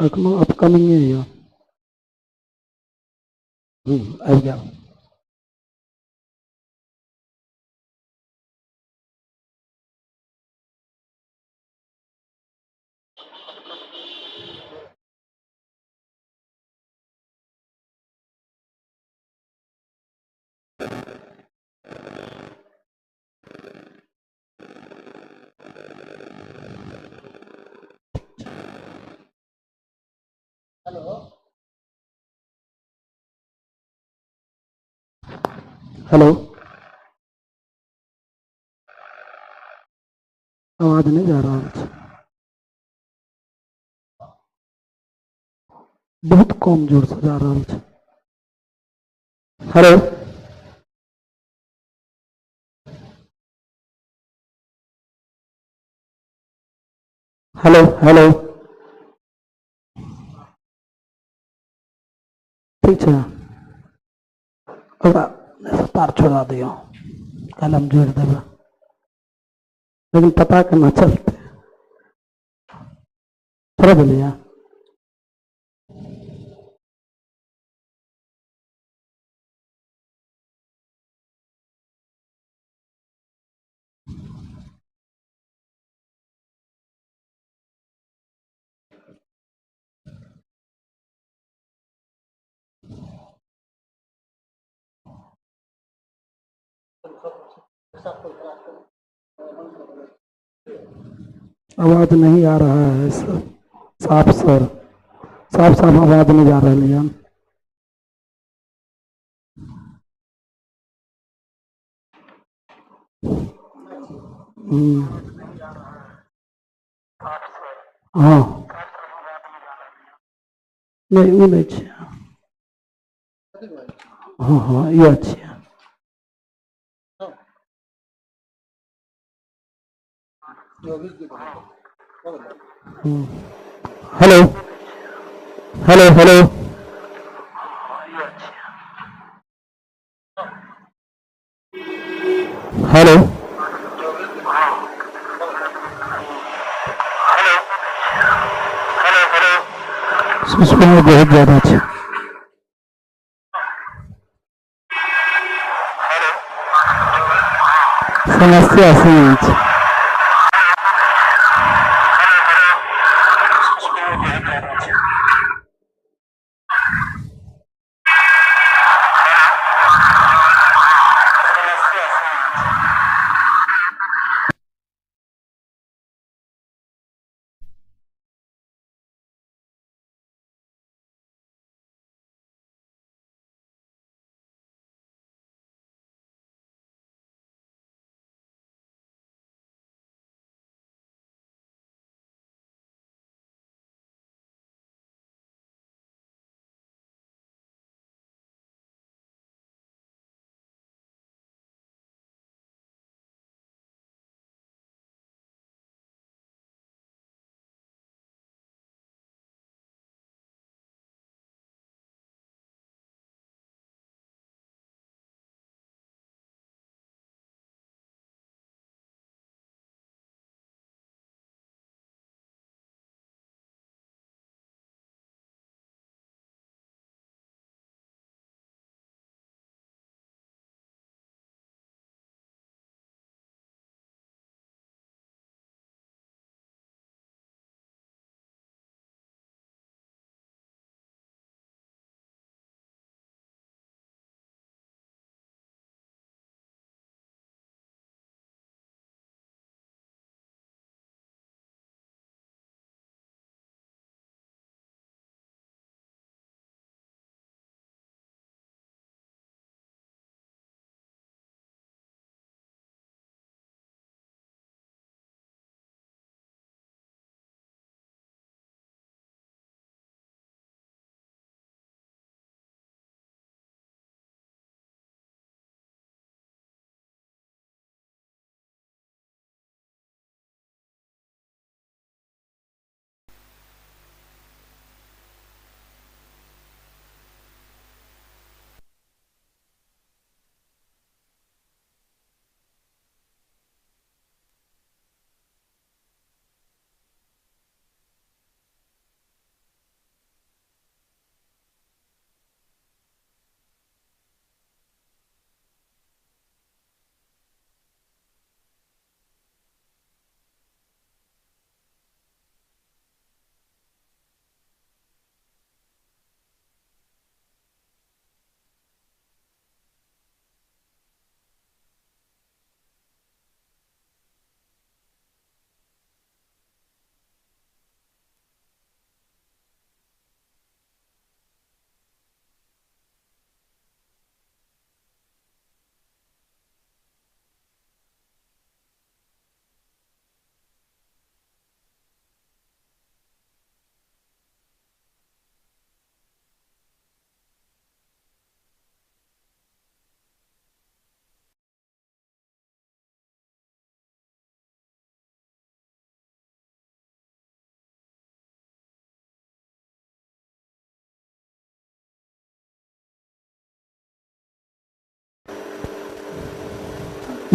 Upcoming है ये। आ गया। हेलो। आवाज नहीं जा रहा है। बहुत कम जोर से जा रहा है। हेलो। Hello hello. ठीक है। ओकरा तार छोड़ा दियो, कल हम जोड़ देबै, लेकिन पता केना चलते, छोड़ दिलिया। आवाज नहीं आ रहा है सर, साफ सर, साफ साफ आवाज नहीं जा रही है। हाँ। नहीं वो नहीं छै। हाँ हाँ ये अच्छी है। Hello hello hello. हेलो। इसमें बहुत ज्यादा अच्छा समस्या से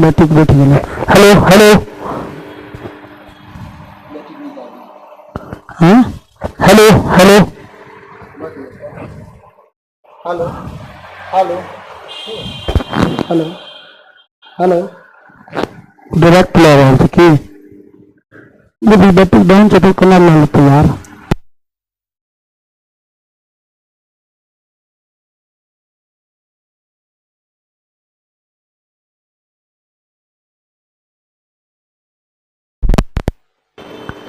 बैटिक बैठ गया। हेलो हेलो, हाँ hello hello hello hello hello hello, direct लगा है कि मुझे बैटिक डाउन चल को ना लेते यार।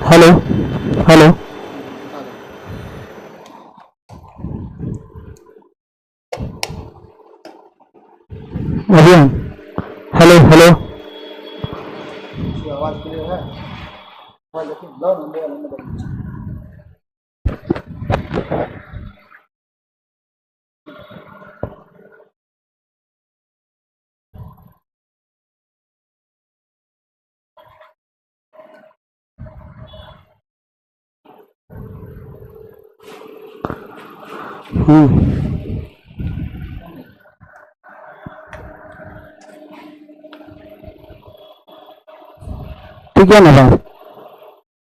हेलो हेलो, भैया हेलो हेलो, आवाज क्लियर है? हाँ लेकिन लो नंबर ठीक है ना बात,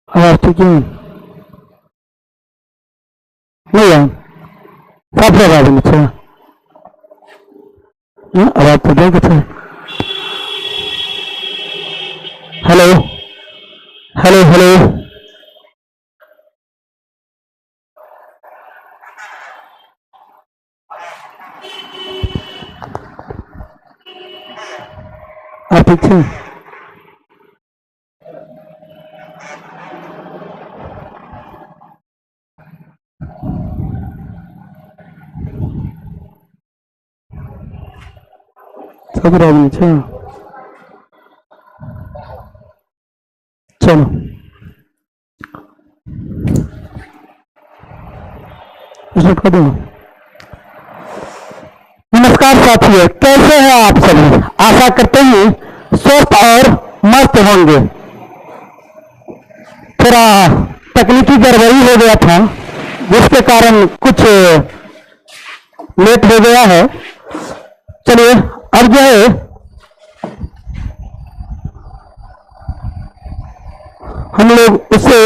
आवाज ठीक है नहीं है? साफ से आवाज नहीं है, आवाज तो देख है। हेलो हेलो हेलो, आप ठीक है? सब राजी है, चलो स्टार्ट कर दो। नमस्कार साथियों, कैसे हैं आप सभी? आशा करते हैं स्वस्थ और मस्त होंगे। थोड़ा तकनीकी गड़बड़ी हो गया था जिसके कारण कुछ लेट हो गया है। चलिए अब जो है हम लोग उसे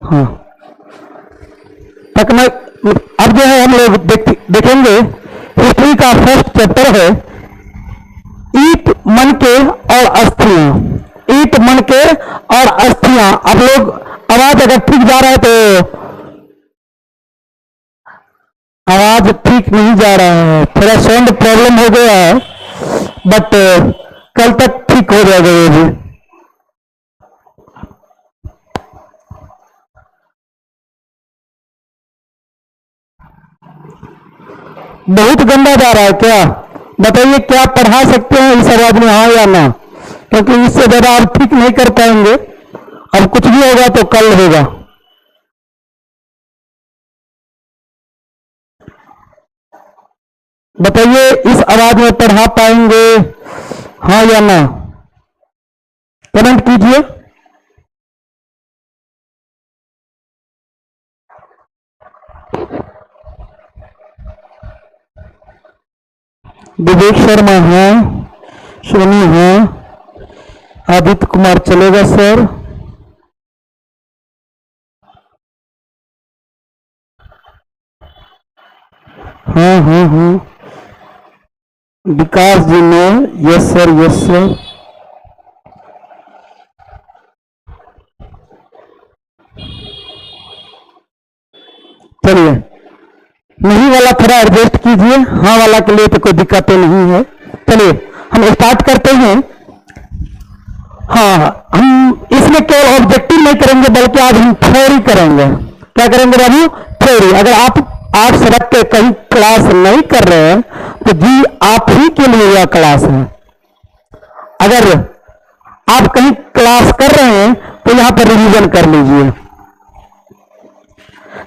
हाँ अब जो है हम लोग देखेंगे हिस्ट्री का फर्स्ट चैप्टर है ईट मन के और अस्थियां। ईट मन के और अस्थियां। आप लोग आवाज अगर ठीक जा रहा है तो आवाज ठीक नहीं जा रहा है, थोड़ा साउंड प्रॉब्लम हो गया है, बट कल तक ठीक हो जाएगा ये भी। बहुत गंदा जा रहा है क्या? बताइए क्या पढ़ा सकते हैं इस आवाज में, हाँ या ना? क्योंकि इससे ज्यादा आप ठीक नहीं कर पाएंगे। अब कुछ भी होगा तो कल होगा। बताइए इस आवाज में पढ़ा पाएंगे, हाँ या ना? कमेंट कीजिए। विवेक शर्मा है, सोनी है, आदित्य कुमार चलेगा सर, हाँ हाँ हाँ, विकास जी ने यस सर यस सर। चलिए नहीं वाला थोड़ा एडजस्ट कीजिए, हाँ वाला के लिए तो कोई दिक्कतें नहीं है। चलिए हम स्टार्ट करते हैं। हाँ हम इसमें केवल ऑब्जेक्टिव नहीं करेंगे बल्कि आज हम थ्योरी करेंगे। क्या करेंगे बाबू? थ्योरी। अगर आप आज सड़क के कहीं क्लास नहीं कर रहे हैं तो जी आप ही के लिए यह क्लास है। अगर आप कहीं क्लास कर रहे हैं तो यहां पर रिवीजन कर लीजिए।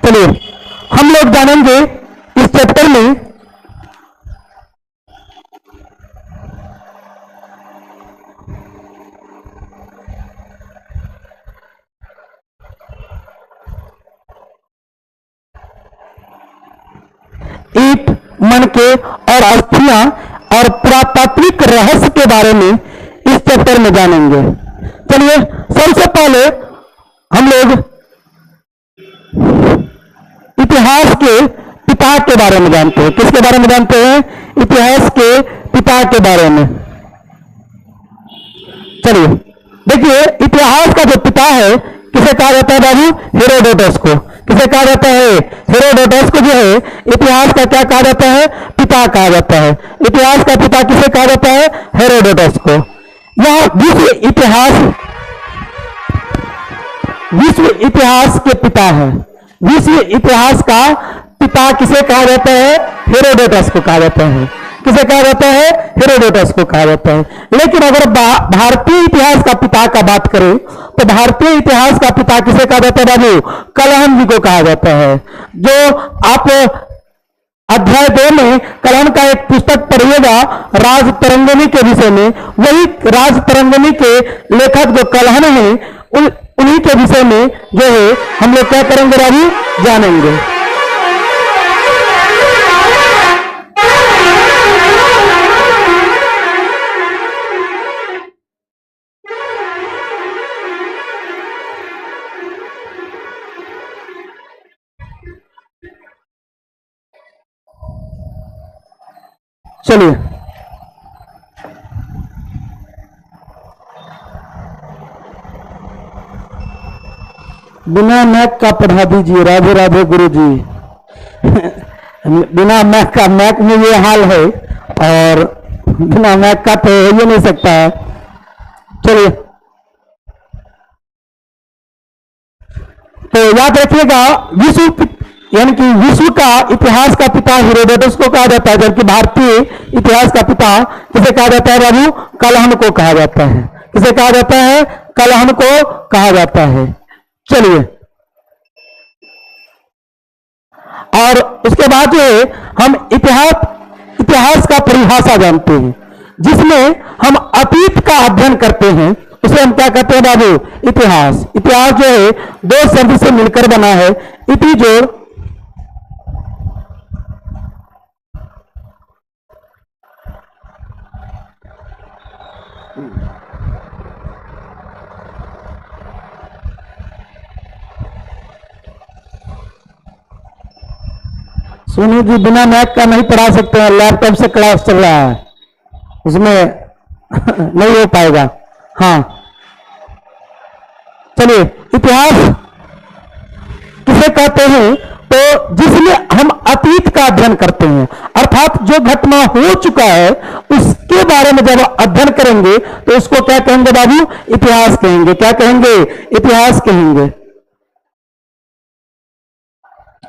चलिए हम लोग जानेंगे इस चैप्टर में ईट मन के और अस्थियां और पुरातात्विक रहस्य के बारे में इस चैप्टर में जानेंगे। चलिए सबसे पहले हम लोग इतिहास के पिता के बारे में जानते हैं। किसके बारे में जानते हैं? इतिहास के पिता के बारे में। चलिए देखिए, इतिहास का जो पिता है किसे कहा जाता है बाबू? हेरोडोटस को। किसे कहा जाता है? हेरोडोटस को जो है इतिहास का क्या कहा जाता है? पिता कहा जाता है। इतिहास का पिता किसे कहा जाता है? हेरोडोटस को। यह विश्व इतिहास के पिता है। विश्व इतिहास का पिता किसे कहा जाता है? हेरोडोटस को कहा जाता है। किसे कहा जाता है? हेरोडोटस को कहा जाता है। लेकिन अगर भारतीय इतिहास का पिता का बात करें तो भारतीय इतिहास का पिता किसे कहा जाता है बाबू? कलहन जी को कहा जाता है। जो आप अध्याय 2 में कलहन का एक पुस्तक पढ़िएगा राज तरंगिणी के विषय में, वही राज तरंगिणी के लेखक जो कलहन है उन्हीं के विषय में जो है हम लोग क्या करेंगे बाबू? जानेंगे। चलिए बिना मैक का पढ़ा दीजिए। राधे राधे गुरु जी। बिना मैक का, मैक में ये हाल है और बिना मैक का तो हो ही नहीं सकता है। चलिए तो याद रखिएगा, विश्व यानी कि विश्व का इतिहास का पिता हेरोडोटस को कहा जाता है, जबकि भारतीय इतिहास का पिता किसे कहा जाता है बाबू? कलहन को कहा जाता है। किसे कहा जाता है? कलहन को कहा जाता है। चलिए और उसके बाद जो है हम इतिहास का परिभाषा जानते हैं, जिसमें हम अतीत का अध्ययन करते हैं। उसे हम क्या कहते हैं बाबू? इतिहास। इतिहास जो है दो शब्द से मिलकर बना है, इति जोड़ सोनू जी बिना मैक का नहीं पढ़ा सकते हैं, लैपटॉप से क्लास चल रहा है, उसमें नहीं हो पाएगा। हाँ चलिए, इतिहास किसे कहते हैं? तो जिसमें हम अतीत का अध्ययन करते हैं, अर्थात जो घटना हो चुका है उसके बारे में जब अध्ययन करेंगे तो उसको क्या कहेंगे बाबू? इतिहास कहेंगे। क्या कहेंगे? इतिहास कहेंगे।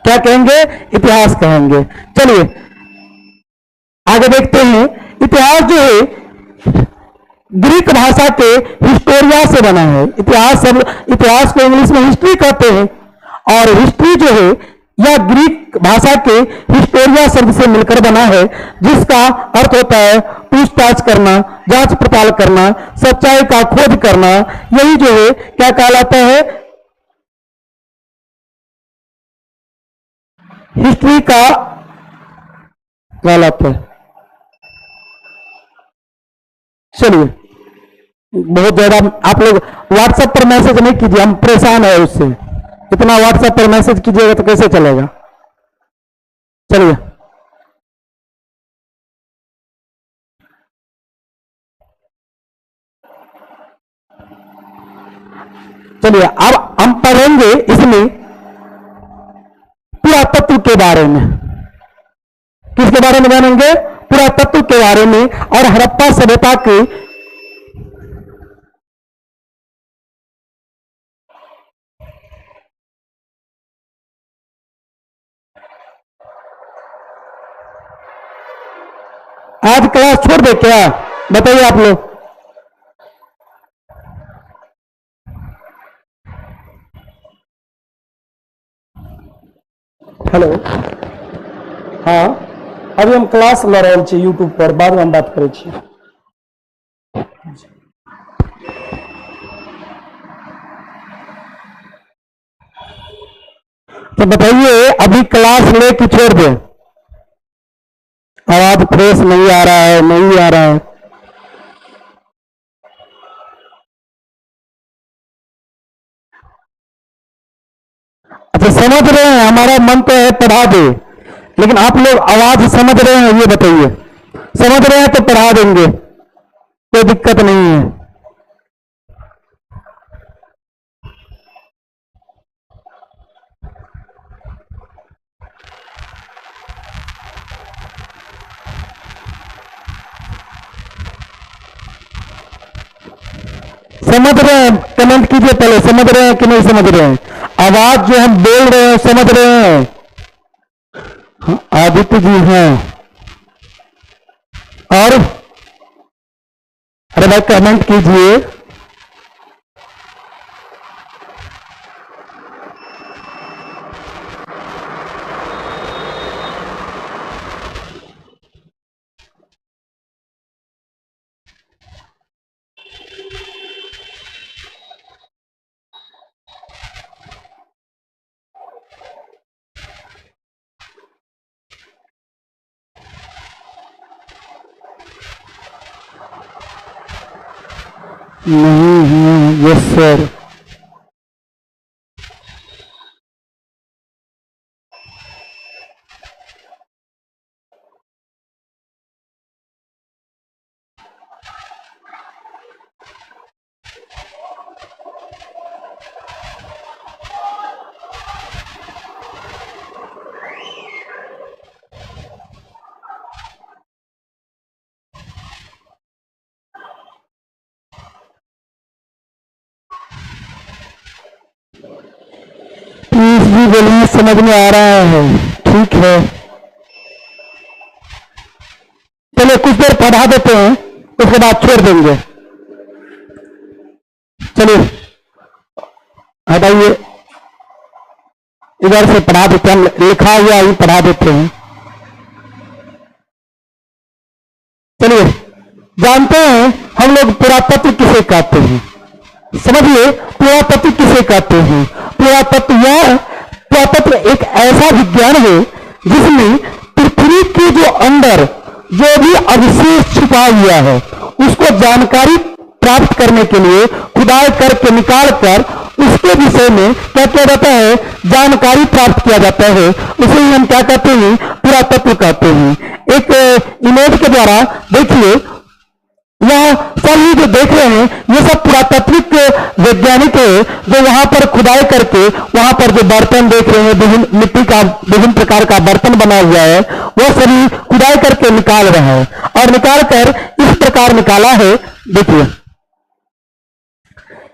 क्या कहेंगे? इतिहास कहेंगे। चलिए आगे देखते हैं। इतिहास जो है ग्रीक भाषा के हिस्टोरिया से बना है। इतिहास को इंग्लिश में हिस्ट्री कहते हैं, और हिस्ट्री जो है यह ग्रीक भाषा के हिस्टोरिया शब्द से मिलकर बना है, जिसका अर्थ होता है पूछताछ करना, जांच पड़ताल करना, सच्चाई का खोज करना। यही जो है क्या कहलाता है? हिस्ट्री का कहलाता है। चलिए बहुत ज्यादा आप लोग व्हाट्सएप पर मैसेज नहीं कीजिए, हम परेशान है उससे। इतना व्हाट्सएप पर मैसेज कीजिएगा तो कैसे चलेगा? चलिए चलिए अब हम पढ़ेंगे इसमें पुरातत्व के बारे में। किसके बारे में जानेंगे? पुरातत्व के बारे में और हड़प्पा सभ्यता के आज क्लास छोड़ दे क्या? बताइए आप लोग। हेलो, हाँ अभी हम क्लास ल रहे हैं यूट्यूब पर, बाद में हम बात करें छी। तो बताइए अभी क्लास ले कि छोड़ दें? आवाज फ्रेश नहीं आ रहा है, नहीं आ रहा है। अच्छा समझ रहे हैं, हमारा मन तो है पढ़ा दे, लेकिन आप लोग आवाज समझ रहे हैं, ये बताइए। समझ रहे हैं तो पढ़ा देंगे, कोई दिक्कत नहीं है। समझ रहे हैं, कमेंट कीजिए पहले, समझ रहे हैं कि नहीं समझ रहे हैं? आवाज जो हम बोल रहे हैं समझ रहे हैं? हाँ, आदित्य जी हैं। और अरे भाई कमेंट कीजिए। नहीं है, यस सर। प्लीज भी बोलिए, समझ में आ रहा है? ठीक है, चलिए कुछ देर पढ़ा देते हैं, उसके बाद छोड़ देंगे। चलिए हटाइए, इधर से पढ़ा देते हैं, लिखा हुआ ही पढ़ा देते हैं। चलिए, जानते हैं हम लोग पुरातत्व किसे कहते हैं? समझिए, पुरातत्व किसे कहते हैं? पुरातत्व एक ऐसा विज्ञान है जिसमें पृथ्वी के जो अंदर जो भी अवशेष छुपा हुआ है उसको जानकारी प्राप्त करने के लिए खुदाई करके निकाल कर उसके विषय में क्या किया जाता है? जानकारी प्राप्त किया जाता है। उसे हम क्या कहते हैं? पुरातत्व कहते हैं। एक इमेज के द्वारा देखिए, यह सब ये जो देख रहे हैं ये सब पुरातात्विक वैज्ञानिक है जो वहां पर खुदाई करके वहां पर जो बर्तन देख रहे हैं, विभिन्न मिट्टी का विभिन्न प्रकार का बर्तन बना हुआ है, वह सभी खुदाई करके निकाल रहे हैं। और निकाल कर इस प्रकार निकाला है, देखिए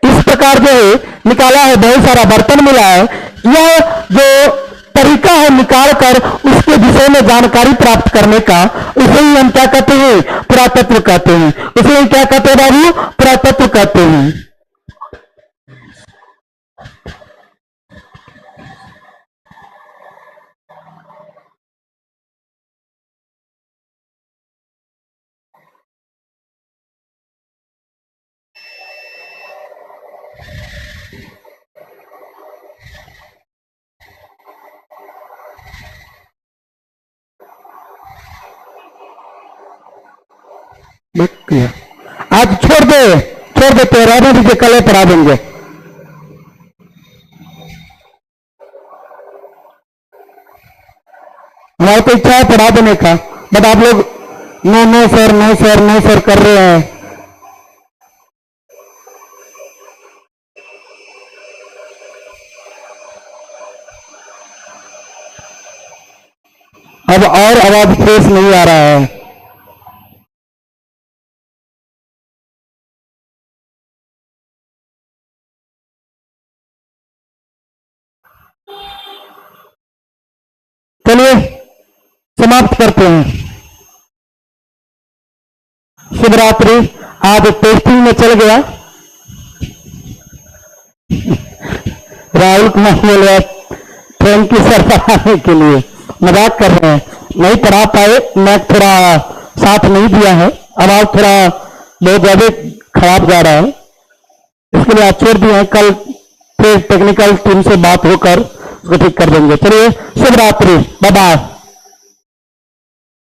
इस प्रकार जो है निकाला है, बहुत सारा बर्तन मिला है। यह जो तरीका है निकाल कर उसके विषय में जानकारी प्राप्त करने का, उसे ही हम क्या कहते हैं? पुरातत्व कहते हैं। उसे ही क्या कहते हैं बाबू? पुरातत्व कहते हैं। आज छोड़ देते हैं, रहने दीजिए, कल पढ़ा देंगे। हमारी तो इच्छा है पढ़ा देने का, बट आप लोग no no sir, no sir, no sir कर रहे हैं। अब और आवाज फ्रेश नहीं आ रहा है। चलिए समाप्त करते हैं। शिवरात्रि आज टेस्टिंग में चल गया। राहुल कुमार बोल रहा, थैंक यू सर पढ़ाने के लिए। मजाक कर रहे हैं, नहीं पढ़ा पाए, मैं थोड़ा साथ नहीं दिया है, आवाज थोड़ा बहुत ज्यादा खराब जा रहा है, इसके लिए आज छोड़ दिए हैं। कल फिर टेक्निकल टीम से बात होकर उसको ठीक कर देंगे। चलिए, शुभ रात्रि, बाय बाय।